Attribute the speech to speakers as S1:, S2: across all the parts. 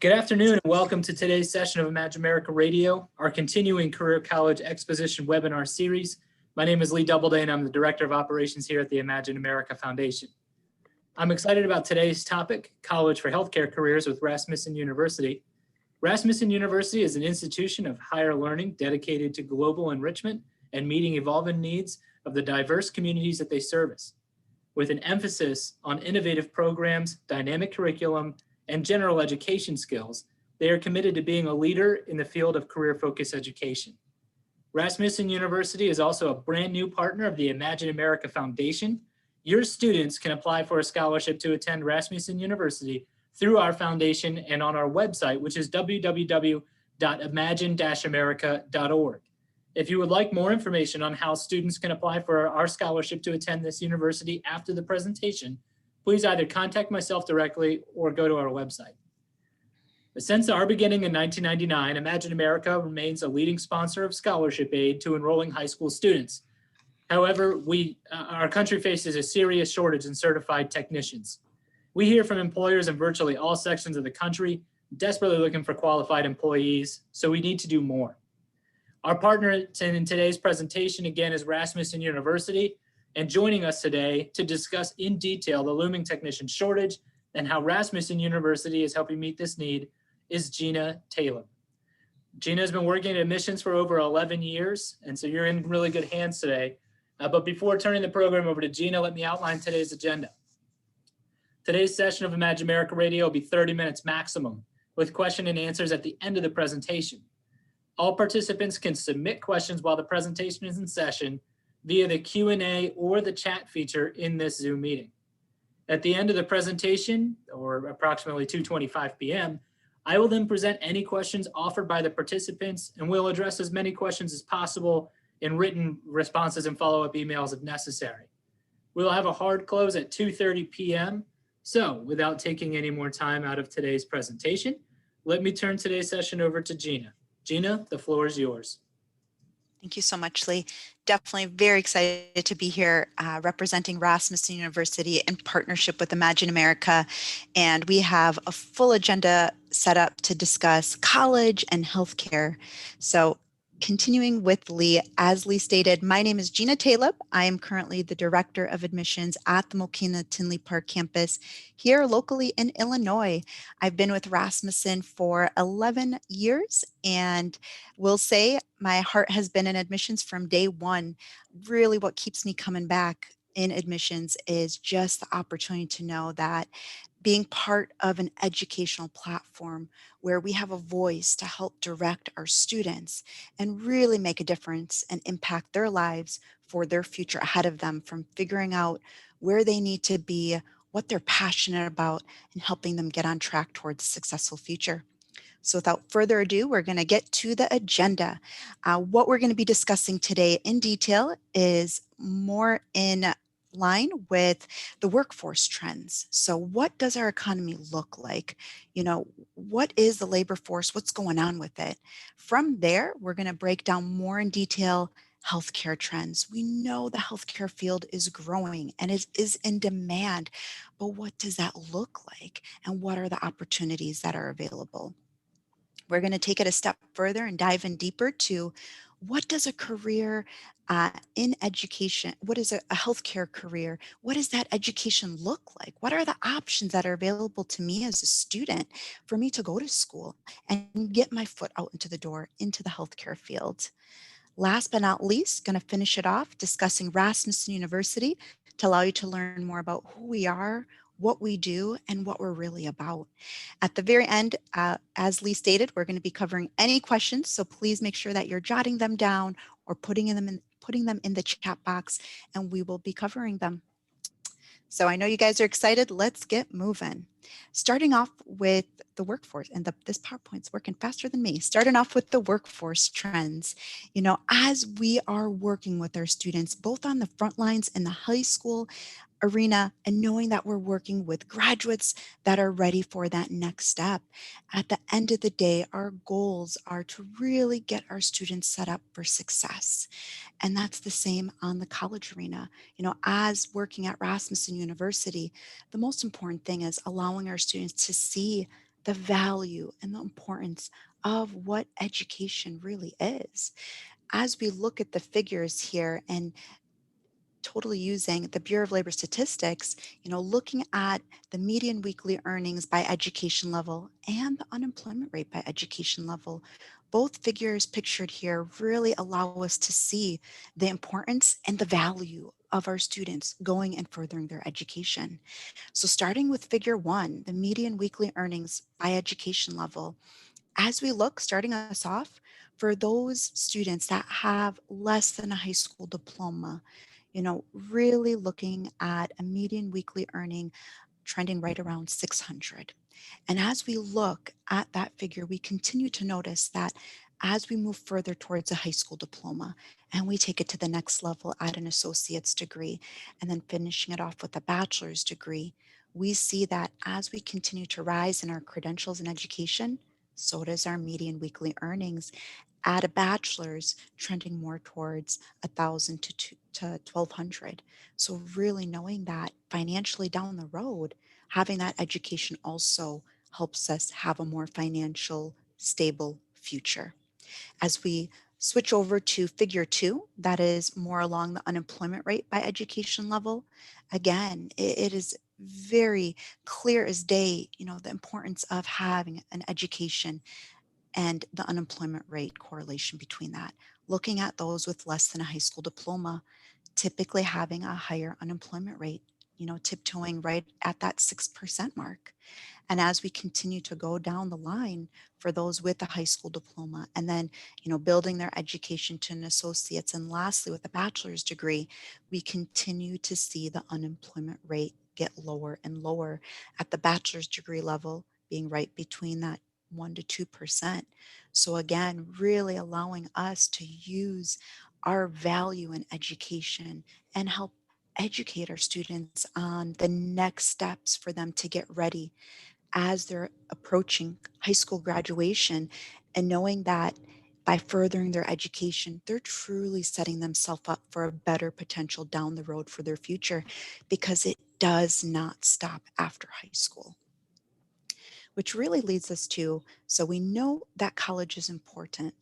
S1: Good afternoon and welcome to today's session of Imagine America Radio, our continuing Career College Exposition webinar series. My name is Lee Doubleday and I'm the Director of Operations here at the Imagine America Foundation. I'm excited about today's topic, College for Healthcare Careers with Rasmussen University. Rasmussen University is an institution of higher learning dedicated to global enrichment and meeting evolving needs of the diverse communities that they service, with an emphasis on innovative programs, dynamic curriculum, and general education skills. They are committed to being a leader in the field of career-focused education. Rasmussen University is also a brand new partner of the Imagine America Foundation. Your students can apply for a scholarship to attend Rasmussen University through our foundation and on our website, which is www.imagine-america.org. If you would like more information on how students can apply for our scholarship to attend this university after the presentation, please either contact myself directly or go to our website. Since our beginning in 1999, Imagine America remains a leading sponsor of scholarship aid to enrolling high school students. However, our country faces a serious shortage in certified technicians. We hear from employers in virtually all sections of the country, desperately looking for qualified employees, so we need to do more. Our partner in today's presentation, again, is Rasmussen University. And joining us today to discuss in detail the looming technician shortage and how Rasmussen University is helping meet this need is Gina Taylor. Gina has been working in admissions for over 11 years, and so you're in really good hands today. But before turning the program over to Gina, let me outline today's agenda. Today's session of Imagine America Radio will be 30 minutes maximum, with question and answers at the end of the presentation. All participants can submit questions while the presentation is in session via the Q&A or the chat feature in this Zoom meeting. At the end of the presentation, or approximately 2:25 p.m., I will then present any questions offered by the participants, and we'll address as many questions as possible in written responses and follow-up emails if necessary. We'll have a hard close at 2:30 p.m. So without taking any more time out of today's presentation, let me turn today's session over to Gina. Gina, the floor is yours.
S2: Thank you so much, Lee. Definitely very excited to be here representing Rasmussen University in partnership with Imagine America. And we have a full agenda set up to discuss college and healthcare. So continuing with Lee, as Lee stated, my name is Gina Taylor. I am currently the Director of Admissions at the Mokena Tinley Park campus here locally in Illinois. I've been with Rasmussen for 11 years and will say my heart has been in admissions from day one. Really what keeps me coming back in admissions is just the opportunity to know that being part of an educational platform where we have a voice to help direct our students and really make a difference and impact their lives for their future ahead of them, from figuring out where they need to be, what they're passionate about, and helping them get on track towards a successful future. So without further ado, we're going to get to the agenda. What we're going to be discussing today in detail is more in line with the workforce trends. So what does our economy look like? What is the labor force? What's going on with it? From there, we're going to break down more in detail healthcare trends. We know the healthcare field is growing and is in demand, but what does that look like? And what are the opportunities that are available? We're going to take it a step further and dive in deeper to what does a career in education, what is a healthcare career? What does that education look like? What are the options that are available to me as a student for me to go to school and get my foot out into the door into the healthcare field? Last but not least, going to finish it off discussing Rasmussen University to allow you to learn more about who we are, what we do, and what we're really about. At the very end, as Lee stated, we're going to be covering any questions, so please make sure that you're jotting them down or putting them in the chat box, and we will be covering them. So I know you guys are excited. Let's get moving. Starting off with the workforce, and this PowerPoint's working faster than me. Starting off with the workforce trends. As we are working with our students, both on the front lines in the high school arena and knowing that we're working with graduates that are ready for that next step. At the end of the day, our goals are to really get our students set up for success. And that's the same on the college arena. As working at Rasmussen University, the most important thing is allowing our students to see the value and the importance of what education really is. As we look at the figures here and totally using the Bureau of Labor Statistics, looking at the median weekly earnings by education level and the unemployment rate by education level, both figures pictured here really allow us to see the importance and the value of our students going and furthering their education. So starting with figure one, the median weekly earnings by education level, as we look, starting us off, for those students that have less than a high school diploma, really looking at a median weekly earning trending right around 600. And as we look at that figure, we continue to notice that as we move further towards a high school diploma and we take it to the next level at an associate's degree and then finishing it off with a bachelor's degree, we see that as we continue to rise in our credentials and education, so does our median weekly earnings at a bachelor's trending more towards 1,000 to 1,200. So really knowing that financially down the road, having that education also helps us have a more financial stable future. As we switch over to figure two, that is more along the unemployment rate by education level. Again, it is very clear as day, the importance of having an education and the unemployment rate correlation between that. Looking at those with less than a high school diploma, typically having a higher unemployment rate, tiptoeing right at that 6% mark. And as we continue to go down the line for those with a high school diploma and then, building their education to an associate's and lastly with a bachelor's degree, we continue to see the unemployment rate get lower and lower at the bachelor's degree level being right between that 1 to 2%. So again, really allowing us to use our value in education and help educate our students on the next steps for them to get ready as they're approaching high school graduation and knowing that by furthering their education, they're truly setting themselves up for a better potential down the road for their future because it does not stop after high school. Which really leads us to, so we know that college is important.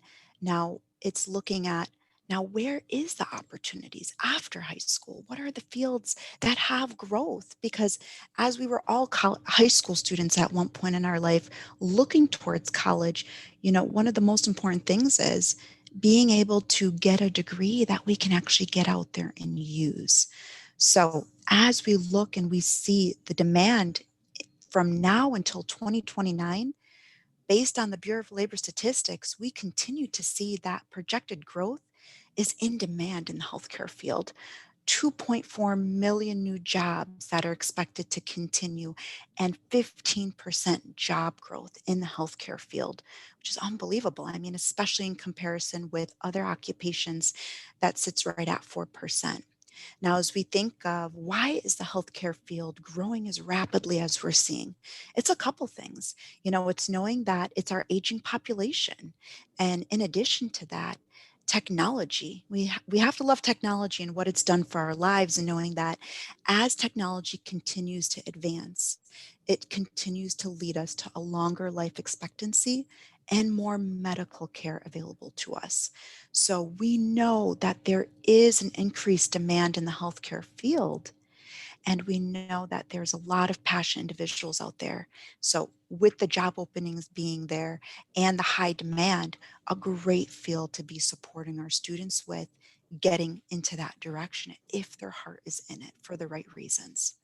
S2: Now it's looking at, now where is the opportunities after high school? What are the fields that have growth? Because as we were all high school students at one point in our life looking towards college, one of the most important things is being able to get a degree that we can actually get out there and use. So as we look and we see the demand from now until 2029, based on the Bureau of Labor Statistics, we continue to see that projected growth is in demand in the healthcare field. 2.4 million new jobs that are expected to continue and 15% job growth in the healthcare field, which is unbelievable. I mean, especially in comparison with other occupations that sits right at 4%. Now, as we think of why is the healthcare field growing as rapidly as we're seeing, it's a couple things. It's knowing that it's our aging population. And in addition to that, technology. We have to love technology and what it's done for our lives, and knowing that as technology continues to advance, it continues to lead us to a longer life expectancy and more medical care available to us. So we know that there is an increased demand in the healthcare field, and we know that there's a lot of passionate individuals out there. So with the job openings being there and the high demand, a great field to be supporting our students with getting into that direction if their heart is in it for the right reasons.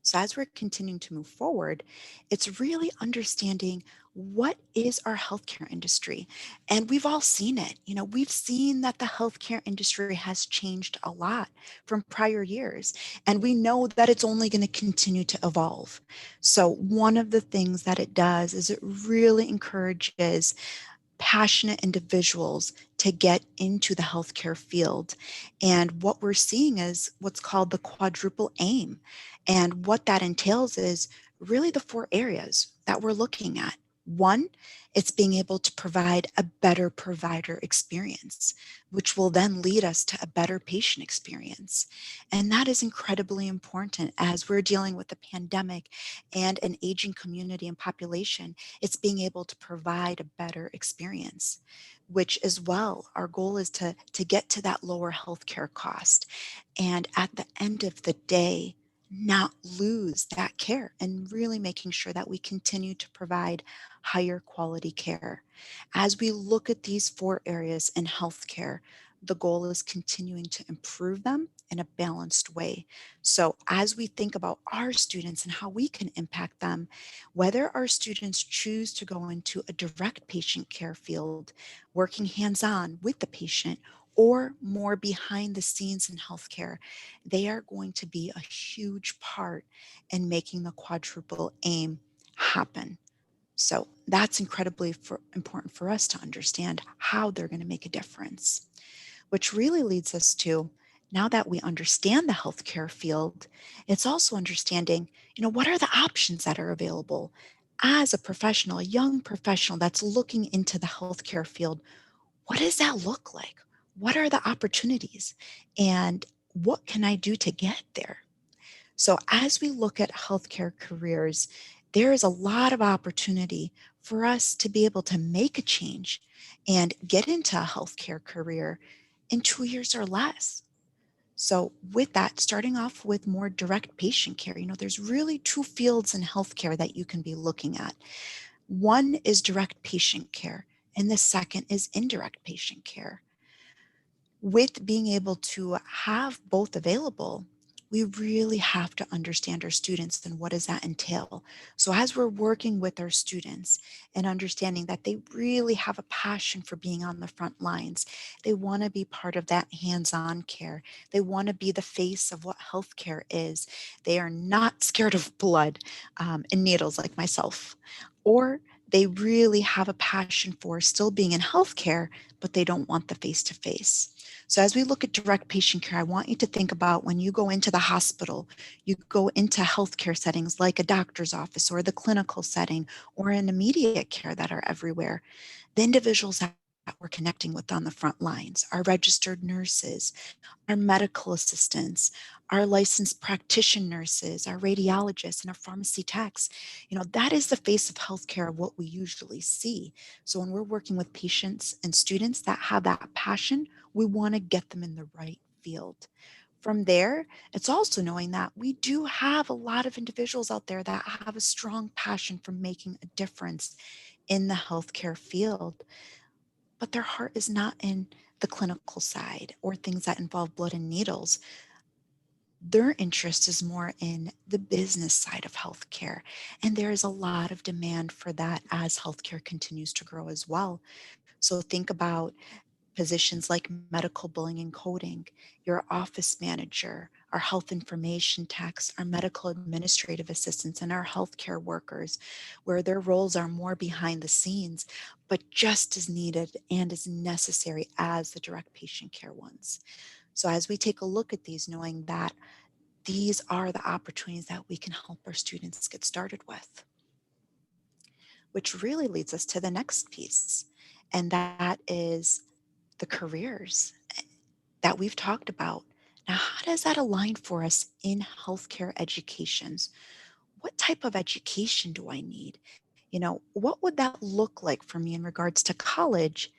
S2: So, as we're continuing to move forward, it's really understanding what is our healthcare industry. And we've all seen it. We've seen that the healthcare industry has changed a lot from prior years. And we know that it's only going to continue to evolve. So, one of the things that it does is it really encourages passionate individuals to get into the healthcare field. And what we're seeing is what's called the quadruple aim. And what that entails is really the four areas that we're looking at. One, it's being able to provide a better provider experience, which will then lead us to a better patient experience. And that is incredibly important as we're dealing with a pandemic and an aging community and population. It's being able to provide a better experience, which as well, our goal is to get to that lower healthcare cost. And at the end of the day, not lose that care and really making sure that we continue to provide higher quality care. As we look at these four areas in healthcare, the goal is continuing to improve them in a balanced way. So, as we think about our students and how we can impact them, whether our students choose to go into a direct patient care field, working hands on with the patient, or more behind the scenes in healthcare, they are going to be a huge part in making the quadruple aim happen. So that's incredibly important for us to understand how they're going to make a difference, which really leads us to, now that we understand the healthcare field, it's also understanding, what are the options that are available as a professional, a young professional that's looking into the healthcare field. What does that look like? What are the opportunities? And what can I do to get there? So, as we look at healthcare careers, there is a lot of opportunity for us to be able to make a change and get into a healthcare career in 2 years or less. So, with that, starting off with more direct patient care, there's really two fields in healthcare that you can be looking at. One is direct patient care, and the second is indirect patient care. With being able to have both available, we really have to understand our students and what does that entail. So as we're working with our students and understanding that they really have a passion for being on the front lines, they want to be part of that hands-on care. They want to be the face of what healthcare is. They are not scared of blood and needles like myself, or they really have a passion for still being in healthcare, but they don't want the face-to-face. So as we look at direct patient care, I want you to think about when you go into the hospital, you go into healthcare settings like a doctor's office or the clinical setting or in immediate care that are everywhere. The individuals that we're connecting with on the front lines, our registered nurses, our medical assistants, our licensed practitioner nurses, our radiologists, and our pharmacy techs. That is the face of healthcare of what we usually see. So when we're working with patients and students that have that passion, we want to get them in the right field. From there, it's also knowing that we do have a lot of individuals out there that have a strong passion for making a difference in the healthcare field, but their heart is not in the clinical side or things that involve blood and needles. Their interest is more in the business side of healthcare. And there is a lot of demand for that as healthcare continues to grow as well. So think about positions like medical billing and coding, your office manager, our health information techs, our medical administrative assistants, and our healthcare workers, where their roles are more behind the scenes, but just as needed and as necessary as the direct patient care ones. So as we take a look at these, knowing that these are the opportunities that we can help our students get started with, which really leads us to the next piece, and that is the careers that we've talked about. Now, how does that align for us in healthcare educations? What type of education do I need? What would that look like for me in regards to college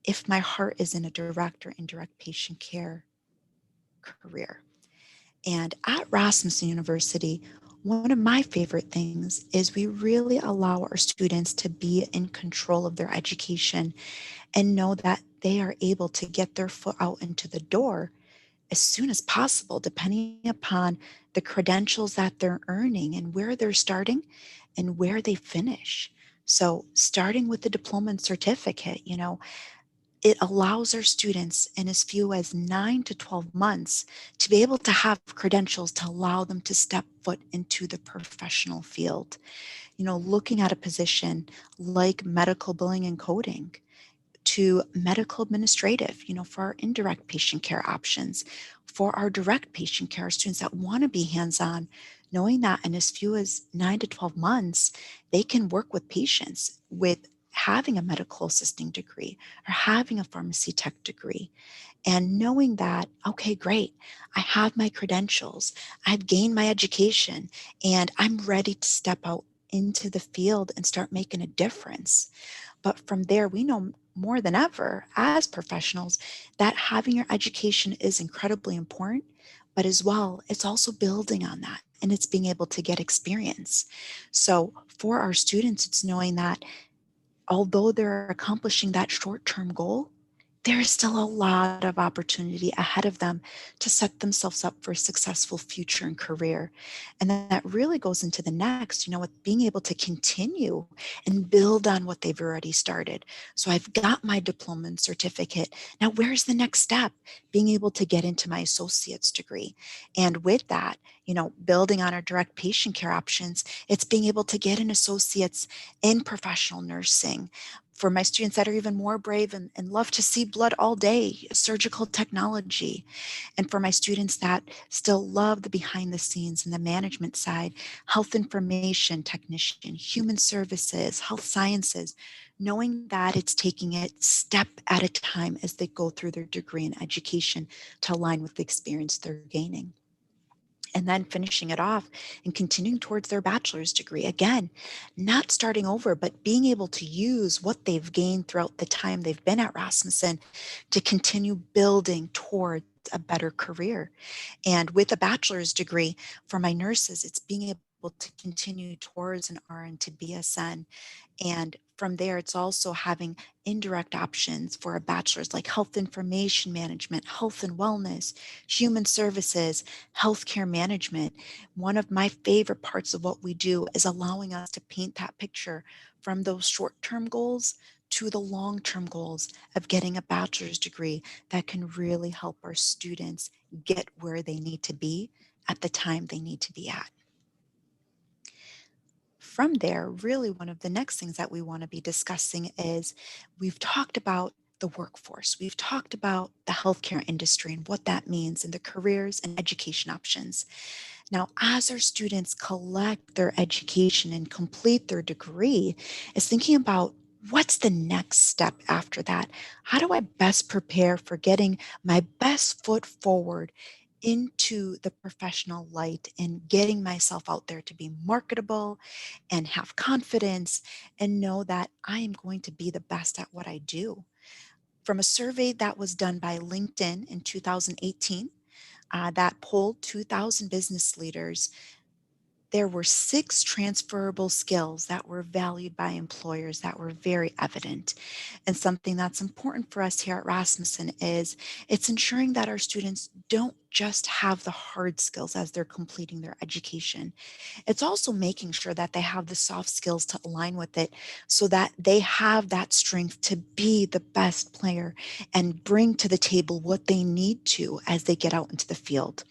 S2: if my heart is in a direct or indirect patient care career? And at Rasmussen University, one of my favorite things is we really allow our students to be in control of their education and know that they are able to get their foot out into the door as soon as possible, depending upon the credentials that they're earning and where they're starting and where they finish. So, starting with the diploma and certificate, it allows our students in as few as 9 to 12 months to be able to have credentials to allow them to step foot into the professional field. Looking at a position like medical billing and coding, to medical administrative, for our indirect patient care options, for our direct patient care students that want to be hands-on, knowing that in as few as 9 to 12 months, they can work with patients with having a medical assisting degree or having a pharmacy tech degree. And knowing that, okay, great, I have my credentials, I've gained my education, and I'm ready to step out into the field and start making a difference. But from there, we know more than ever as professionals that having your education is incredibly important, but as well, it's also building on that and it's being able to get experience. So for our students, it's knowing that although they're accomplishing that short term goal, there is still a lot of opportunity ahead of them to set themselves up for a successful future and career. And that really goes into the next, with being able to continue and build on what they've already started. So I've got my diploma and certificate. Now, where's the next step? Being able to get into my associate's degree. And with that, building on our direct patient care options, it's being able to get an associate's in professional nursing. For my students that are even more brave and love to see blood all day, surgical technology. And for my students that still love the behind the scenes and the management side, health information technician, human services, health sciences, knowing that it's taking it step at a time as they go through their degree in education to align with the experience they're gaining, and then finishing it off and continuing towards their bachelor's degree. Again, not starting over, but being able to use what they've gained throughout the time they've been at Rasmussen to continue building towards a better career. And with a bachelor's degree for my nurses, it's being able to continue towards an RN to BSN. And from there, it's also having indirect options for a bachelor's like health information management, health and wellness, human services, healthcare management. One of my favorite parts of what we do is allowing us to paint that picture from those short-term goals to the long-term goals of getting a bachelor's degree that can really help our students get where they need to be at the time they need to be at. From there, really one of the next things that we want to be discussing is we've talked about the workforce. We've talked about the healthcare industry and what that means and the careers and education options. Now, as our students collect their education and complete their degree, is thinking about what's the next step after that? How do I best prepare for getting my best foot forward into the professional light and getting myself out there to be marketable and have confidence and know that I am going to be the best at what I do? From a survey that was done by LinkedIn in 2018, that polled 2,000 business leaders, there were 6 transferable skills that were valued by employers that were very evident. And something that's important for us here at Rasmussen is it's ensuring that our students don't just have the hard skills as they're completing their education. It's also making sure that they have the soft skills to align with it so that they have that strength to be the best player and bring to the table what they need to as they get out into the field.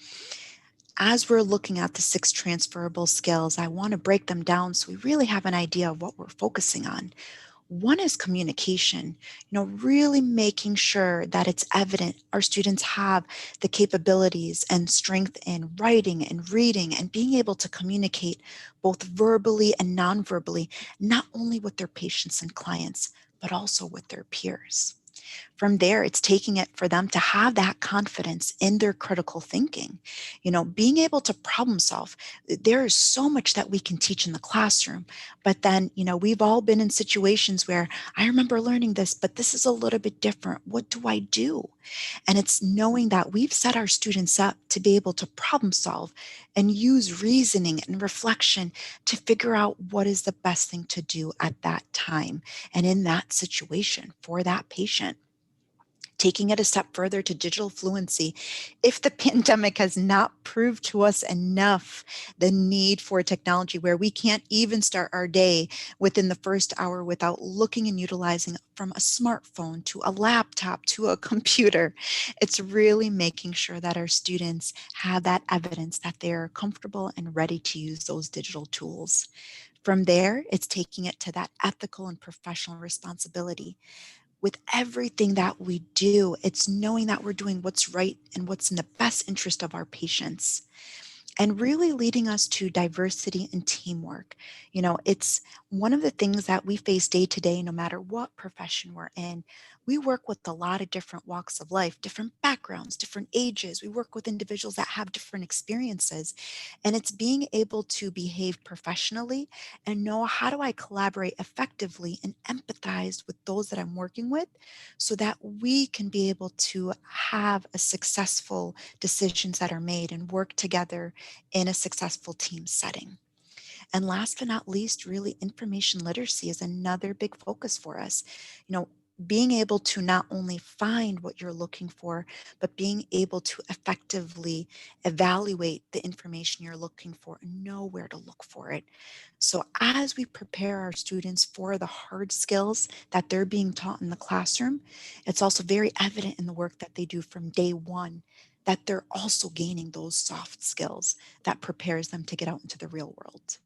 S2: As we're looking at the 6 transferable skills, I want to break them down so we really have an idea of what we're focusing on. One is communication, really making sure that it's evident our students have the capabilities and strength in writing and reading and being able to communicate both verbally and non-verbally, not only with their patients and clients, but also with their peers. From there, it's taking it for them to have that confidence in their critical thinking, being able to problem solve. There is so much that we can teach in the classroom, but then, we've all been in situations where I remember learning this, but this is a little bit different. What do I do? And it's knowing that we've set our students up to be able to problem solve and use reasoning and reflection to figure out what is the best thing to do at that time and in that situation for that patient. Taking it a step further to digital fluency, if the pandemic has not proved to us enough the need for technology where we can't even start our day within the first hour without looking and utilizing from a smartphone to a laptop to a computer, it's really making sure that our students have that evidence that they're comfortable and ready to use those digital tools. From there, it's taking it to that ethical and professional responsibility. With everything that we do, it's knowing that we're doing what's right and what's in the best interest of our patients. and really leading us to diversity and teamwork. You know, it's one of the things that we face day to day, no matter what profession we're in. We work with a lot of different walks of life, different backgrounds, different ages. We work with individuals that have different experiences. And it's being able to behave professionally and know, how do I collaborate effectively and empathize with those that I'm working with so that we can be able to have a successful decisions that are made and work together in a successful team setting. And last but not least, really, information literacy is another big focus for us. You know, being able to not only find what you're looking for, but being able to effectively evaluate the information you're looking for and know where to look for it. So, as we prepare our students for the hard skills that they're being taught in the classroom, it's also very evident in the work that they do from day one that they're also gaining those soft skills that prepares them to get out into the real world,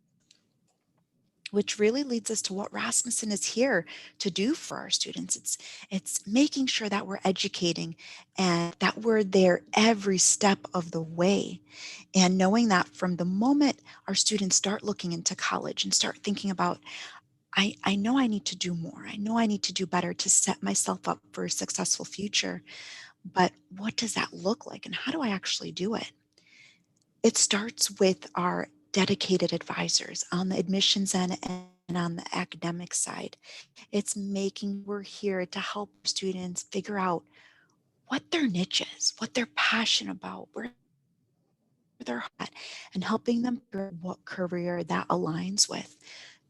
S2: which really leads us to what Rasmussen is here to do for our students. It's making sure that we're educating and that we're there every step of the way. And knowing that from the moment our students start looking into college and start thinking about, I know I need to do more. I know I need to do better to set myself up for a successful future. But what does that look like? And how do I actually do it? It starts with our dedicated advisors on the admissions end and on the academic side. It's making we're here to help students figure out what their niche is, what they're passionate about, where they're at, and helping them figure out what career that aligns with.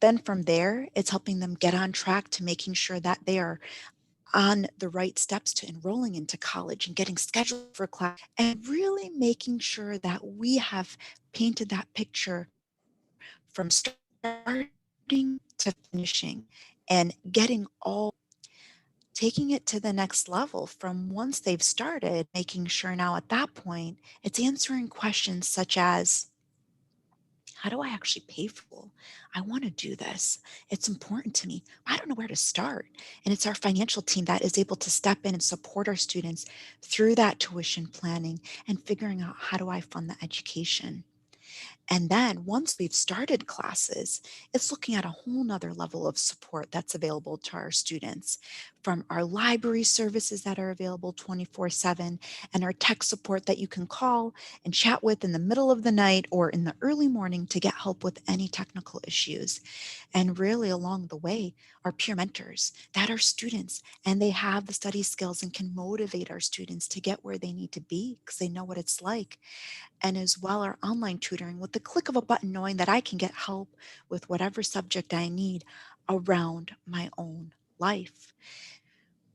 S2: Then from there, it's helping them get on track to making sure that they are on the right steps to enrolling into college and getting scheduled for class, and really making sure that we have painted that picture from starting to finishing and getting all taking it to the next level from once they've started, making sure now at that point it's answering questions such as, how do I actually pay for school? I want to do this. It's important to me. I don't know where to start. And it's our financial team that is able to step in and support our students through that tuition planning and figuring out, how do I fund the education? And then once we've started classes, it's looking at a whole nother level of support that's available to our students, from our library services that are available 24/7 and our tech support that you can call and chat with in the middle of the night or in the early morning to get help with any technical issues. And really along the way, our peer mentors that are students, and they have the study skills and can motivate our students to get where they need to be because they know what it's like. And as well, our online tutoring with the click of a button, knowing that I can get help with whatever subject I need around my own life.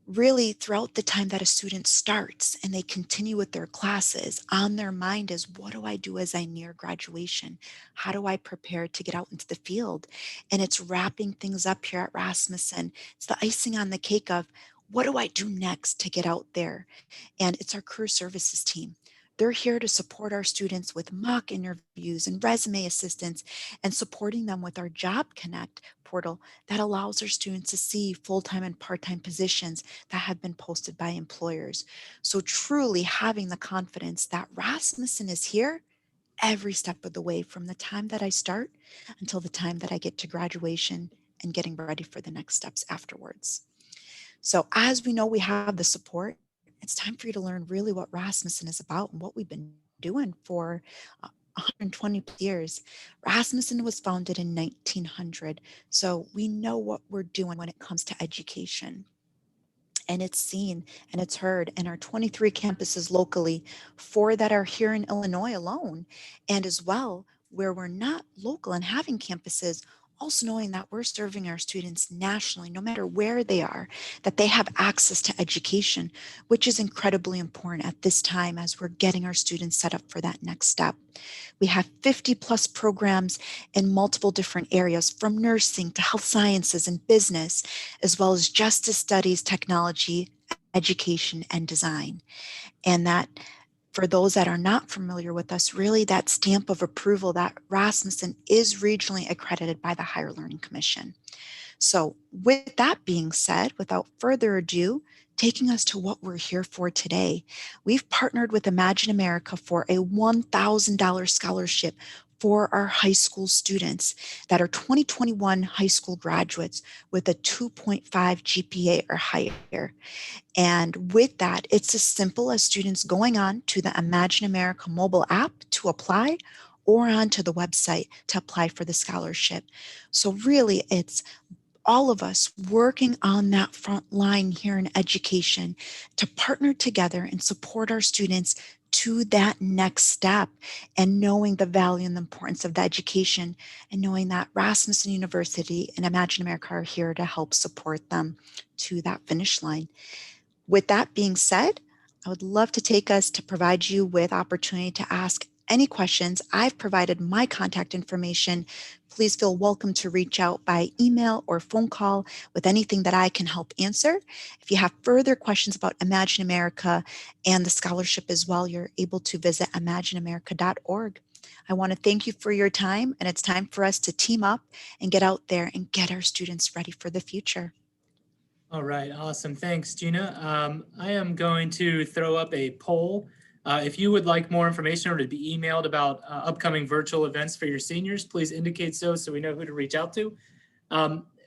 S2: Really, throughout the time that a student starts and they continue with their classes, on their mind is, what do I do as I near graduation? How do I prepare to get out into the field? And it's wrapping things up here at Rasmussen. It's the icing on the cake of, what do I do next to get out there? And it's our career services team. They're here to support our students with mock interviews and resume assistance, and supporting them with our Job Connect portal that allows our students to see full-time and part-time positions that have been posted by employers. So truly having the confidence that Rasmussen is here every step of the way, from the time that I start until the time that I get to graduation and getting ready for the next steps afterwards. So as we know, we have the support, it's time for you to learn really what Rasmussen is about and what we've been doing for 120 years. Rasmussen was founded in 1900, so we know what we're doing when it comes to education. And it's seen and it's heard in our 23 campuses locally, 4 that are here in Illinois alone, and as well where we're not local and having campuses, also knowing that we're serving our students nationally, no matter where they are, that they have access to education, which is incredibly important at this time as we're getting our students set up for that next step. We have 50 plus programs in multiple different areas, from nursing to health sciences and business, as well as justice studies, technology, education, and design. And that, for those that are not familiar with us, really that stamp of approval that Rasmussen is regionally accredited by the Higher Learning Commission. So with that being said, without further ado, taking us to what we're here for today. We've partnered with Imagine America for a $1,000 scholarship for our high school students that are 2021 high school graduates with a 2.5 GPA or higher. And with that, it's as simple as students going on to the Imagine America mobile app to apply or onto the website to apply for the scholarship. So really, it's all of us working on that front line here in education to partner together and support our students to that next step, and knowing the value and the importance of the education, and knowing that Rasmussen University and Imagine America are here to help support them to that finish line. With that being said, I would love to take us to provide you with opportunity to ask any questions. I've provided my contact information. Please feel welcome to reach out by email or phone call with anything that I can help answer. If you have further questions about Imagine America and the scholarship as well, you're able to visit imagineamerica.org. I want to thank you for your time, and it's time for us to team up and get out there and get our students ready for the future.
S1: All right, awesome. Thanks, Gina. I am going to throw up a poll. If you would like more information or to be emailed about upcoming virtual events for your seniors, please indicate so we know who to reach out to.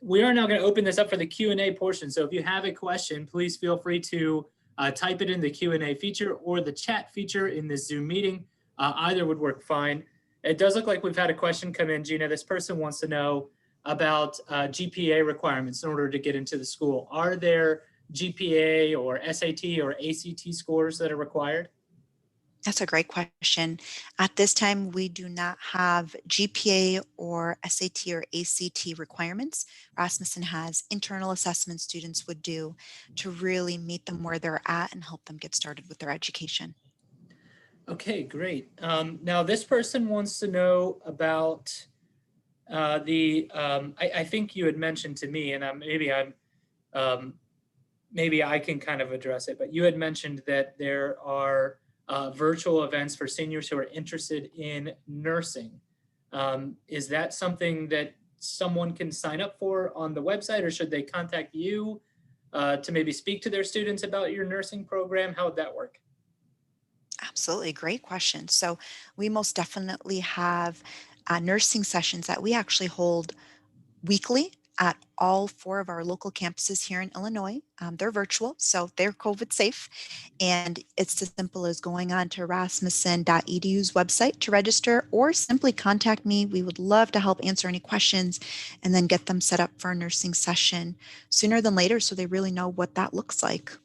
S1: We are now going to open this up for the Q&A portion. So if you have a question, please feel free to type it in the Q&A feature or the chat feature in this Zoom meeting. Either would work fine. It does look like we've had a question come in, Gina. This person wants to know about GPA requirements in order to get into the school. Are there GPA or SAT or ACT scores that are required?
S2: That's a great question. At this time, we do not have GPA or SAT or ACT requirements. Rasmussen has internal assessments students would do to really meet them where they're at and help them get started with their education.
S1: Okay, great. Now this person wants to know about I think you had mentioned to me, and maybe I can kind of address it, but you had mentioned that there are virtual events for seniors who are interested in nursing. Is that something that someone can sign up for on the website, or should they contact you to maybe speak to their students about your nursing program? How would that work?
S2: Absolutely, great question. So we most definitely have nursing sessions that we actually hold weekly at all 4 of our local campuses here in Illinois. They're virtual, so they're COVID safe. And it's as simple as going on to rasmussen.edu's website to register, or simply contact me. We would love to help answer any questions and then get them set up for a nursing session sooner than later so they really know what that looks like.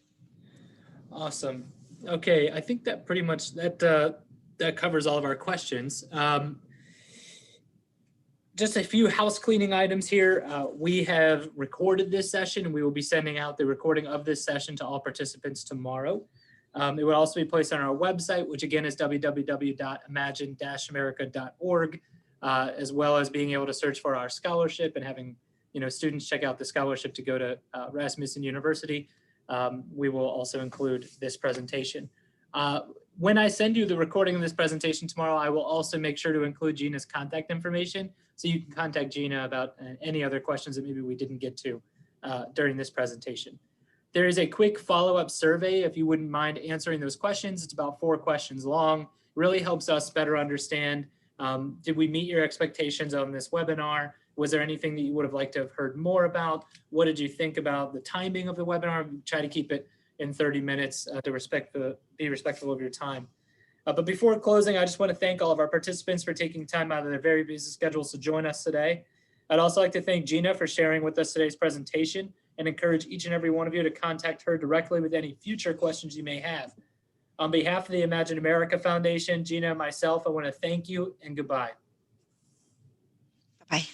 S1: Awesome. Okay, I think that pretty much that covers all of our questions. Just a few house cleaning items here. We have recorded this session, and we will be sending out the recording of this session to all participants tomorrow. It will also be placed on our website, which again is www.imagine-america.org, as well as being able to search for our scholarship and having students check out the scholarship to go to Rasmussen University. We will also include this presentation. When I send you the recording of this presentation tomorrow, I will also make sure to include Gina's contact information, so you can contact Gina about any other questions that maybe we didn't get to during this presentation. There is a quick follow-up survey if you wouldn't mind answering those questions. It's about 4 questions long. Really helps us better understand, did we meet your expectations on this webinar? Was there anything that you would have liked to have heard more about? What did you think about the timing of the webinar? We try to keep it in 30 minutes to be respectful of your time. But before closing, I just want to thank all of our participants for taking time out of their very busy schedules to join us today. I'd also like to thank Gina for sharing with us today's presentation, and encourage each and every one of you to contact her directly with any future questions you may have. On behalf of the Imagine America Foundation, Gina and myself, I want to thank you and goodbye.
S2: Bye-bye.